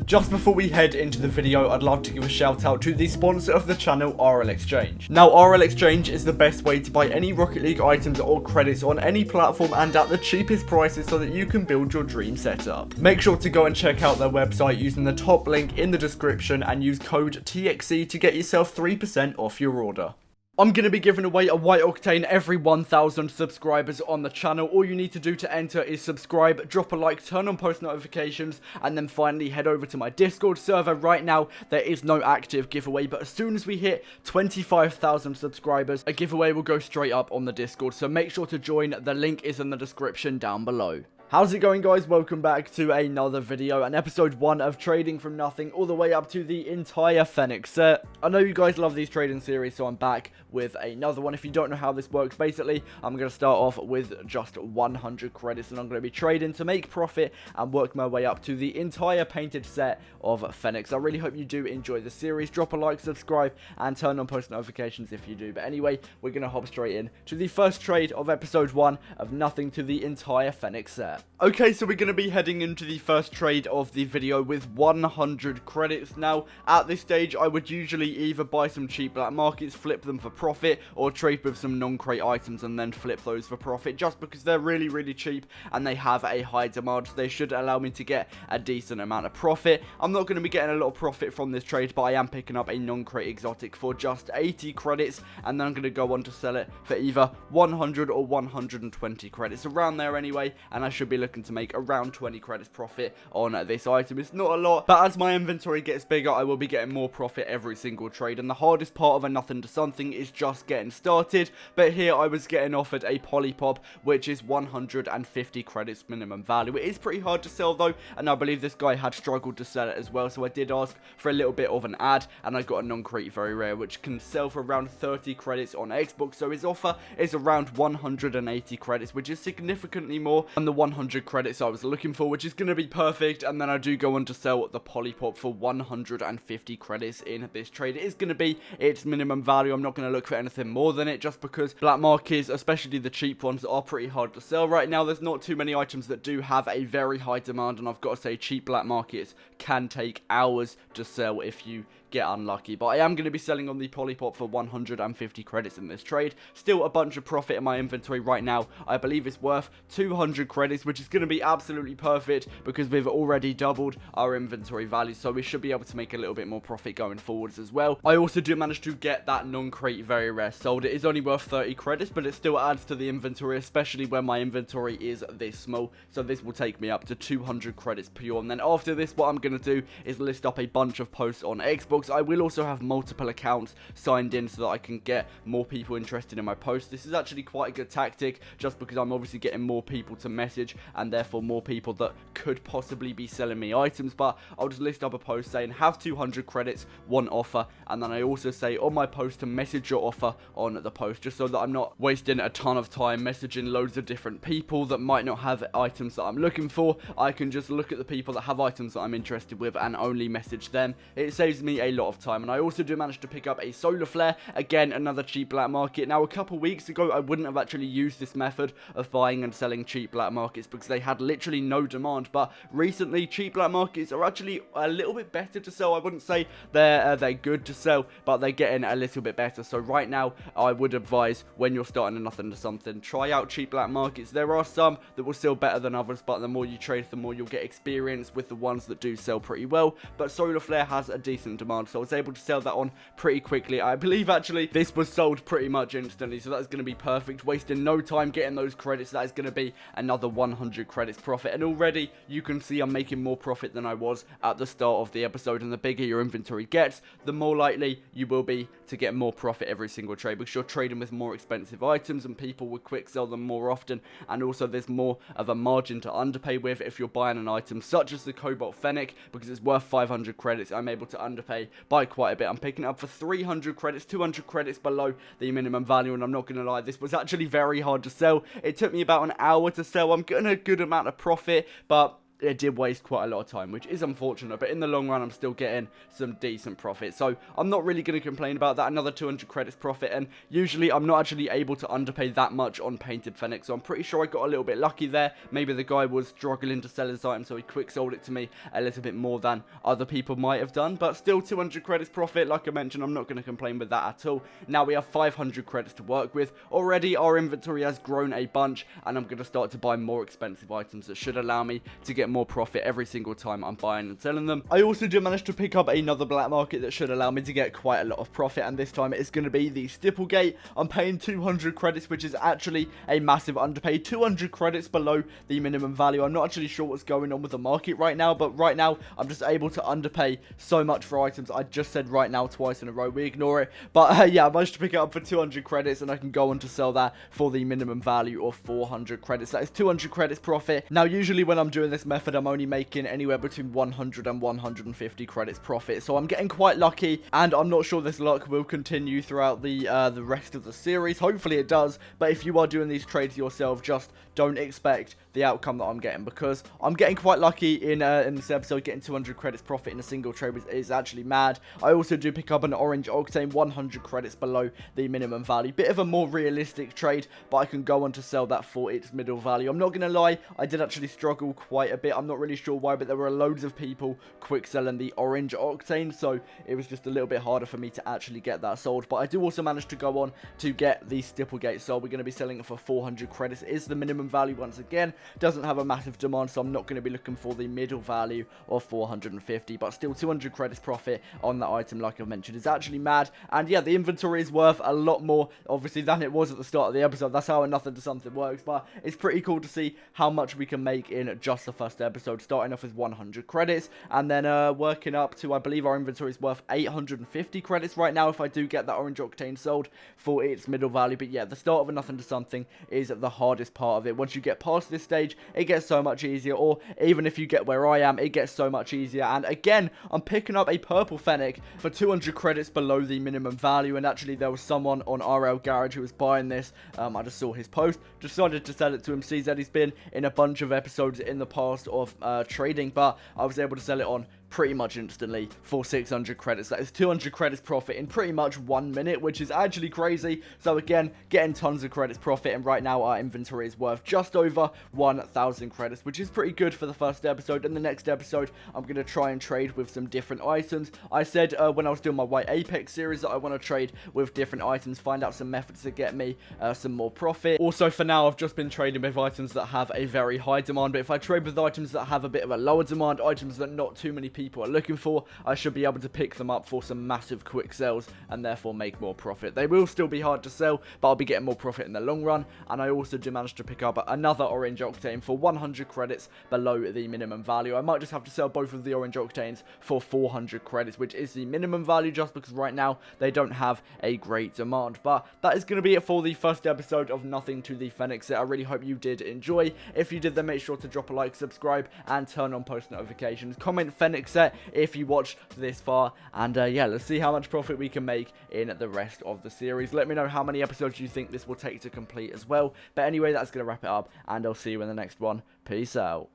Just before we head into the video, I'd love to give a shout out to the sponsor of the channel, RL Exchange. Now, RL Exchange is the best way to buy any Rocket League items or credits on any platform and at the cheapest prices so that you can build your dream setup. Make sure to go and check out their website using the top link in the description and use code TXE to get yourself 3% off your order. I'm going to be giving away a white octane every 1,000 subscribers on the channel. All you need to do to enter is subscribe, drop a like, turn on post notifications, and then finally head over to my Discord server. Right now, there is no active giveaway, but as soon as we hit 25,000 subscribers, a giveaway will go straight up on the Discord. So make sure to join. The link is in the description down below. How's it going, guys? Welcome back to another video and episode 1 of trading from nothing all the way up to the entire Fennec set. I know you guys love these trading series, so I'm back with another one. If you don't know how this works, basically I'm going to start off with just 100 credits and I'm going to be trading to make profit and work my way up to the entire painted set of Fennec. I really hope you do enjoy the series. Drop a like, subscribe, and turn on post notifications if you do. But anyway, we're going to hop straight in to the first trade of episode 1 of nothing to the entire Fennec set. Okay, so we're going to be heading into the first trade of the video with 100 credits. Now, at this stage, I would usually either buy some cheap black markets, flip them for profit, or trade with some non-crate items and then flip those for profit, just because they're really, really cheap and they have a high demand, so they should allow me to get a decent amount of profit. I'm not going to be getting a lot of profit from this trade, but I am picking up a non-crate exotic for just 80 credits, and then I'm going to go on to sell it for either 100 or 120 credits, around there anyway, and I should be looking to make around 20 credits profit on this item. It's not a lot, but as my inventory gets bigger, I will be getting more profit every single trade, and the hardest part of a nothing to something is just getting started. But here I was getting offered a polypop, which is 150 credits minimum value. It is pretty hard to sell though, and I believe this guy had struggled to sell it as well, so I did ask for a little bit of an ad, and I got a non-crate very rare, which can sell for around 30 credits on Xbox. So his offer is around 180 credits, which is significantly more than the 100 credits I was looking for, which is going to be perfect. And then I do go on to sell the polypop for 150 credits in this trade. It is going to be its minimum value. I'm not going to look for anything more than it, just because black markets, especially the cheap ones, are pretty hard to sell right now. There's not too many items that do have a very high demand, and I've got to say cheap black markets can take hours to sell if you get unlucky. But I am going to be selling on the polypop for 150 credits in this trade. Still a bunch of profit in my inventory right now. I believe it's worth 200 credits, which is going to be absolutely perfect because we've already doubled our inventory value, so we should be able to make a little bit more profit going forwards as well. I also do manage to get that non-crate very rare sold. It is only worth 30 credits, but it still adds to the inventory, especially when my inventory is this small. So this will take me up to 200 credits pure, and then after this, what I'm going to do is list up a bunch of posts on Xbox. I will also have multiple accounts signed in so that I can get more people interested in my post. This is actually quite a good tactic, just because I'm obviously getting more people to message and therefore more people that could possibly be selling me items. But I'll just list up a post saying have 200 credits, one offer, and then I also say on my post to message your offer on the post, just so that I'm not wasting a ton of time messaging loads of different people that might not have items that I'm looking for. I can just look at the people that have items that I'm interested with and only message them. It saves me a lot of time. And I also do manage to pick up a solar flare, again another cheap black market. Now, a couple weeks ago I wouldn't have actually used this method of buying and selling cheap black markets because they had literally no demand, but recently cheap black markets are actually a little bit better to sell. I wouldn't say they're good to sell, but they're getting a little bit better. So right now I would advise, when you're starting a nothing to something, try out cheap black markets. There are some that will sell better than others, but the more you trade, the more you'll get experience with the ones that do sell pretty well. But solar flare has a decent demand, so I was able to sell that on pretty quickly. I believe actually this was sold pretty much instantly, so that's going to be perfect. Wasting no time getting those credits. That is going to be another 100 credits profit, and already you can see I'm making more profit than I was at the start of the episode. And the bigger your inventory gets, the more likely you will be to get more profit every single trade, because you're trading with more expensive items and people will quick sell them more often, and also there's more of a margin to underpay with if you're buying an item such as the Cobalt Fennec, because it's worth 500 credits. I'm able to underpay by quite a bit. I'm picking it up for 300 credits, 200 credits below the minimum value, and I'm not going to lie, this was actually very hard to sell. It took me about an hour to sell. I'm getting a good amount of profit, but it did waste quite a lot of time, which is unfortunate, but in the long run, I'm still getting some decent profit. So I'm not really going to complain about that. Another 200 credits profit, and usually I'm not actually able to underpay that much on painted Fennec, so I'm pretty sure I got a little bit lucky there. Maybe the guy was struggling to sell his item, so he quick sold it to me a little bit more than other people might have done, but still 200 credits profit. Like I mentioned, I'm not going to complain with that at all. Now we have 500 credits to work with. Already our inventory has grown a bunch, and I'm going to start to buy more expensive items that should allow me to get more profit every single time I'm buying and selling them. I also do manage to pick up another black market that should allow me to get quite a lot of profit, and this time it's going to be the Stipplegate. I'm paying 200 credits, which is actually a massive underpay. 200 credits below the minimum value. I'm not actually sure what's going on with the market right now, but right now I'm just able to underpay so much for items. I just said right now twice in a row. We ignore it, but yeah, I managed to pick it up for 200 credits, and I can go on to sell that for the minimum value of 400 credits. That is 200 credits profit. Now usually when I'm doing this method, I'm only making anywhere between 100 and 150 credits profit, so I'm getting quite lucky, and I'm not sure this luck will continue throughout the rest of the series. Hopefully it does, but if you are doing these trades yourself, just don't expect the outcome that I'm getting, because I'm getting quite lucky in this episode. Getting 200 credits profit in a single trade is actually mad. I also do pick up an orange octane, 100 credits below the minimum value. Bit of a more realistic trade, but I can go on to sell that for its middle value. I'm not going to lie, I did actually struggle quite a bit. I'm not really sure why, but there were loads of people quick selling the orange octane, so it was just a little bit harder for me to actually get that sold. But I do also manage to go on to get the Stipplegate sold. We're going to be selling it for 400 credits. It is the minimum value once again. Doesn't have a massive demand, so I'm not going to be looking for the middle value of 450, but still 200 credits profit on that item, like I mentioned, is actually mad. And yeah, the inventory is worth a lot more obviously than it was at the start of the episode. That's how a nothing to something works, but it's pretty cool to see how much we can make in just the first episode, starting off with 100 credits and then working up to, I believe our inventory is worth 850 credits right now if I do get that orange octane sold for its middle value. But yeah, the start of a nothing to something is the hardest part of it. Once you get past this stage, it gets so much easier, or even if you get where I am, it gets so much easier. And again, I'm picking up a purple Fennec for 200 credits below the minimum value, and actually there was someone on RL Garage who was buying this. I just saw his post, decided to sell it to him. CZ, he's been in a bunch of episodes in the past of trading, but I was able to sell it on pretty much instantly for 600 credits. That is 200 credits profit in pretty much 1 minute, which is actually crazy. So again, getting tons of credits profit, and right now our inventory is worth just over 1,000 credits, which is pretty good for the first episode. In the next episode, I'm going to try and trade with some different items. I said when I was doing my White Apex series that I want to trade with different items, find out some methods to get me some more profit. Also, for now, I've just been trading with items that have a very high demand, but if I trade with items that have a bit of a lower demand, items that not too many people are looking for, I should be able to pick them up for some massive quick sales and therefore make more profit. They will still be hard to sell, but I'll be getting more profit in the long run. And I also do manage to pick up another orange octane for 100 credits below the minimum value. I might just have to sell both of the orange octanes for 400 credits, which is the minimum value, just because right now they don't have a great demand. But that is going to be it for the first episode of Nothing to the Fennec set. I really hope you did enjoy. If you did, then make sure to drop a like, subscribe, and turn on post notifications. Comment Fennec set if you watched this far, and yeah, let's see how much profit we can make in the rest of the series. Let me know how many episodes you think this will take to complete as well. But anyway, that's going to wrap it up, and I'll see you in the next one. Peace out.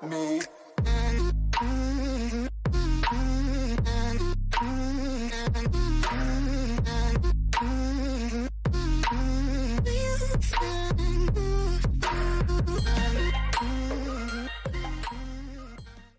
Me.